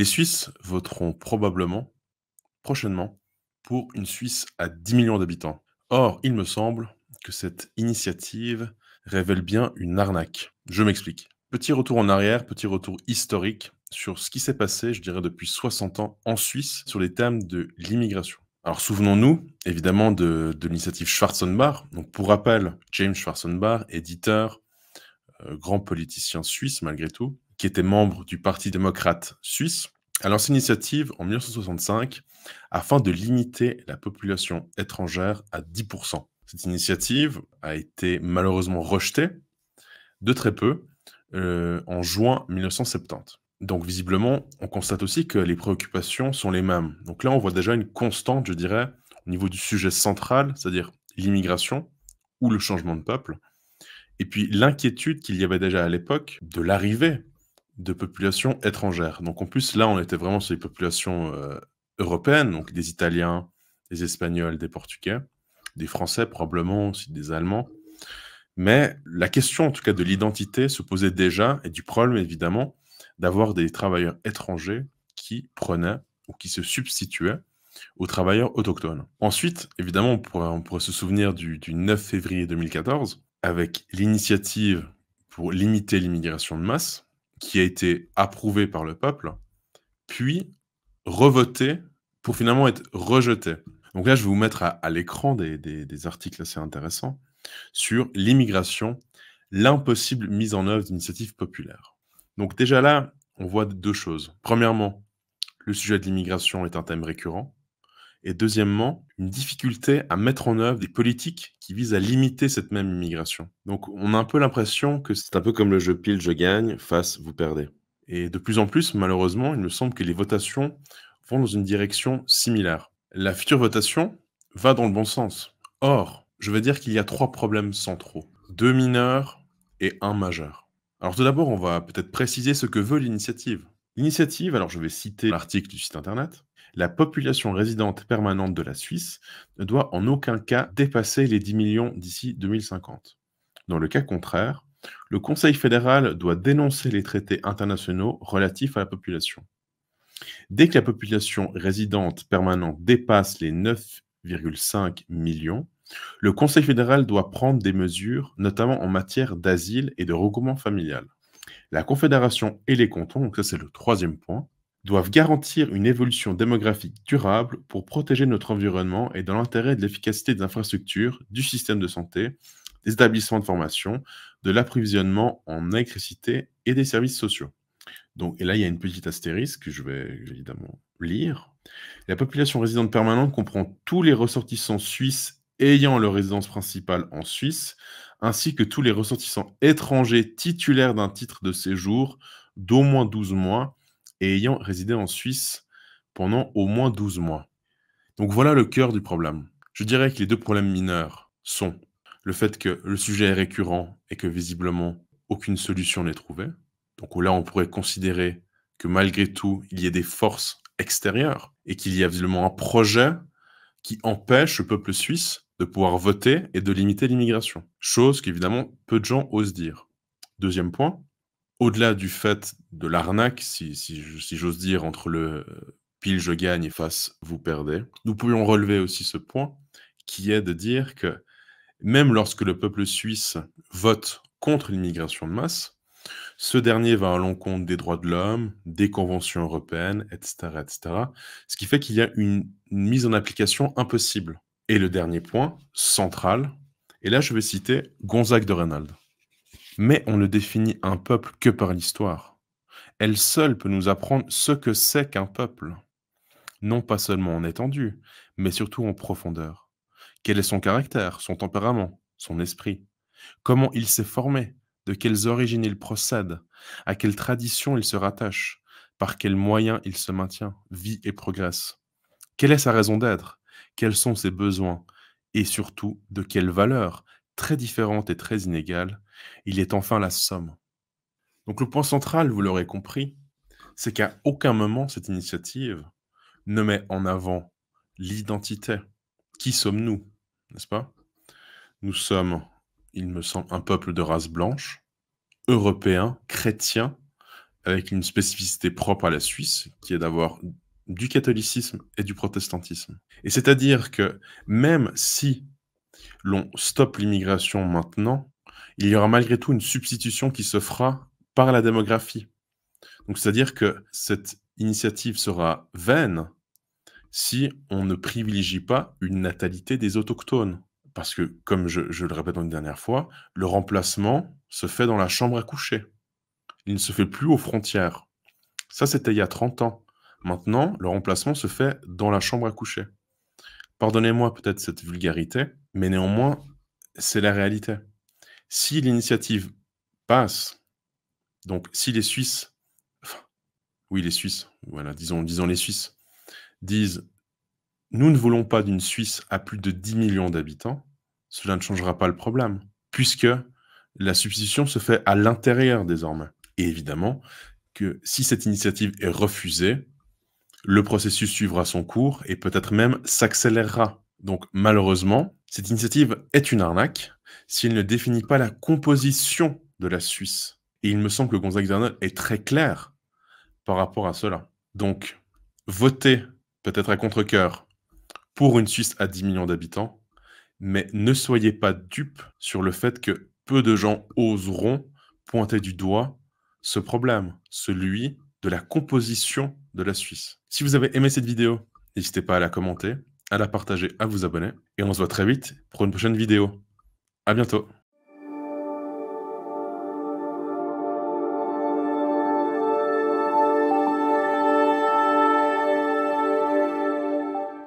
Les Suisses voteront probablement, prochainement, pour une Suisse à 10 millions d'habitants. Or, il me semble que cette initiative révèle bien une arnaque. Je m'explique. Petit retour en arrière, petit retour historique sur ce qui s'est passé, je dirais, depuis 60 ans en Suisse sur les thèmes de l'immigration. Alors souvenons-nous évidemment de l'initiative Schwarzenbach. Donc pour rappel, James Schwarzenbach, éditeur, grand politicien suisse malgré tout, qui était membre du Parti démocrate suisse, a lancé une initiative en 1965 afin de limiter la population étrangère à 10%. Cette initiative a été malheureusement rejetée de très peu en juin 1970. Donc visiblement, on constate aussi que les préoccupations sont les mêmes. Donc là, on voit déjà une constante, je dirais, au niveau du sujet central, c'est-à-dire l'immigration ou le changement de peuple. Et puis l'inquiétude qu'il y avait déjà à l'époque de l'arrivée de populations étrangères. Donc en plus, là, on était vraiment sur les populations européennes, donc des Italiens, des Espagnols, des Portugais, des Français probablement aussi, des Allemands. Mais la question, en tout cas, de l'identité se posait déjà, et du problème, évidemment, d'avoir des travailleurs étrangers qui prenaient ou qui se substituaient aux travailleurs autochtones. Ensuite, évidemment, on pourrait se souvenir du 9 février 2014, avec l'initiative pour limiter l'immigration de masse, qui a été approuvée par le peuple, puis revotée pour finalement être rejetée. Donc là, je vais vous mettre à l'écran des articles assez intéressants sur l'immigration, l'impossible mise en œuvre d'initiatives populaires. Donc déjà là, on voit deux choses. Premièrement, le sujet de l'immigration est un thème récurrent. Et deuxièmement, une difficulté à mettre en œuvre des politiques qui visent à limiter cette même immigration. Donc on a un peu l'impression que c'est un peu comme le jeu pile, je gagne, face, vous perdez. Et de plus en plus, malheureusement, il me semble que les votations vont dans une direction similaire. La future votation va dans le bon sens. Or, je veux dire qu'il y a trois problèmes centraux. Deux mineurs et un majeur. Alors tout d'abord, on va peut-être préciser ce que veut l'initiative. L'initiative, alors je vais citer l'article du site internet, la population résidente permanente de la Suisse ne doit en aucun cas dépasser les 10 millions d'ici 2050. Dans le cas contraire, le Conseil fédéral doit dénoncer les traités internationaux relatifs à la population. Dès que la population résidente permanente dépasse les 9,5 millions, le Conseil fédéral doit prendre des mesures, notamment en matière d'asile et de regroupement familial. La Confédération et les cantons, donc ça c'est le troisième point, doivent garantir une évolution démographique durable pour protéger notre environnement et dans l'intérêt de l'efficacité des infrastructures, du système de santé, des établissements de formation, de l'approvisionnement en électricité et des services sociaux. Donc, et là, il y a une petite astérisque que je vais évidemment lire. La population résidente permanente comprend tous les ressortissants suisses ayant leur résidence principale en Suisse, ainsi que tous les ressortissants étrangers titulaires d'un titre de séjour d'au moins 12 mois et ayant résidé en Suisse pendant au moins 12 mois. Donc voilà le cœur du problème. Je dirais que les deux problèmes mineurs sont le fait que le sujet est récurrent et que visiblement aucune solution n'est trouvée. Donc là, on pourrait considérer que malgré tout, il y ait des forces extérieures et qu'il y a visiblement un projet qui empêche le peuple suisse de pouvoir voter et de limiter l'immigration. Chose qu'évidemment peu de gens osent dire. Deuxième point, au-delà du fait de l'arnaque, si j'ose dire, entre le pile je gagne et face vous perdez, nous pourrions relever aussi ce point qui est de dire que même lorsque le peuple suisse vote contre l'immigration de masse, ce dernier va à l'encontre des droits de l'homme, des conventions européennes, etc., etc. Ce qui fait qu'il y a une mise en application impossible. Et le dernier point, central, et là je vais citer Gonzague de Reinalde. Mais on ne définit un peuple que par l'histoire. Elle seule peut nous apprendre ce que c'est qu'un peuple, non pas seulement en étendue, mais surtout en profondeur. Quel est son caractère, son tempérament, son esprit? Comment il s'est formé? De quelles origines il procède? À quelle tradition il se rattache? Par quels moyens il se maintient, vit et progresse? Quelle est sa raison d'être? Quels sont ses besoins? Et surtout, de quelles valeurs, très différentes et très inégales, il est enfin la somme? Donc le point central, vous l'aurez compris, c'est qu'à aucun moment cette initiative ne met en avant l'identité. Qui sommes-nous, n'est-ce pas? Nous sommes, il me semble, un peuple de race blanche, européen, chrétien, avec une spécificité propre à la Suisse, qui est d'avoir du catholicisme et du protestantisme. Et c'est-à-dire que même si l'on stoppe l'immigration maintenant, il y aura malgré tout une substitution qui se fera par la démographie. Donc c'est-à-dire que cette initiative sera vaine si on ne privilégie pas une natalité des autochtones. Parce que, comme je le répète une dernière fois, le remplacement se fait dans la chambre à coucher. Il ne se fait plus aux frontières. Ça, c'était il y a 30 ans. Maintenant, le remplacement se fait dans la chambre à coucher. Pardonnez-moi peut-être cette vulgarité, mais néanmoins, c'est la réalité. Si l'initiative passe, donc si les Suisses, enfin, oui, les Suisses, voilà, disons les Suisses, disent: «Nous ne voulons pas d'une Suisse à plus de 10 millions d'habitants», cela ne changera pas le problème, puisque la substitution se fait à l'intérieur désormais. Et évidemment que si cette initiative est refusée, le processus suivra son cours et peut-être même s'accélérera. Donc malheureusement, cette initiative est une arnaque si elle ne définit pas la composition de la Suisse. Et il me semble que Gonzague Zernon est très clair par rapport à cela. Donc, votez peut-être à contre-cœur pour une Suisse à 10 millions d'habitants, mais ne soyez pas dupes sur le fait que peu de gens oseront pointer du doigt ce problème, celui de la composition de la Suisse. Si vous avez aimé cette vidéo, n'hésitez pas à la commenter, à la partager, à vous abonner, et on se voit très vite pour une prochaine vidéo. À bientôt.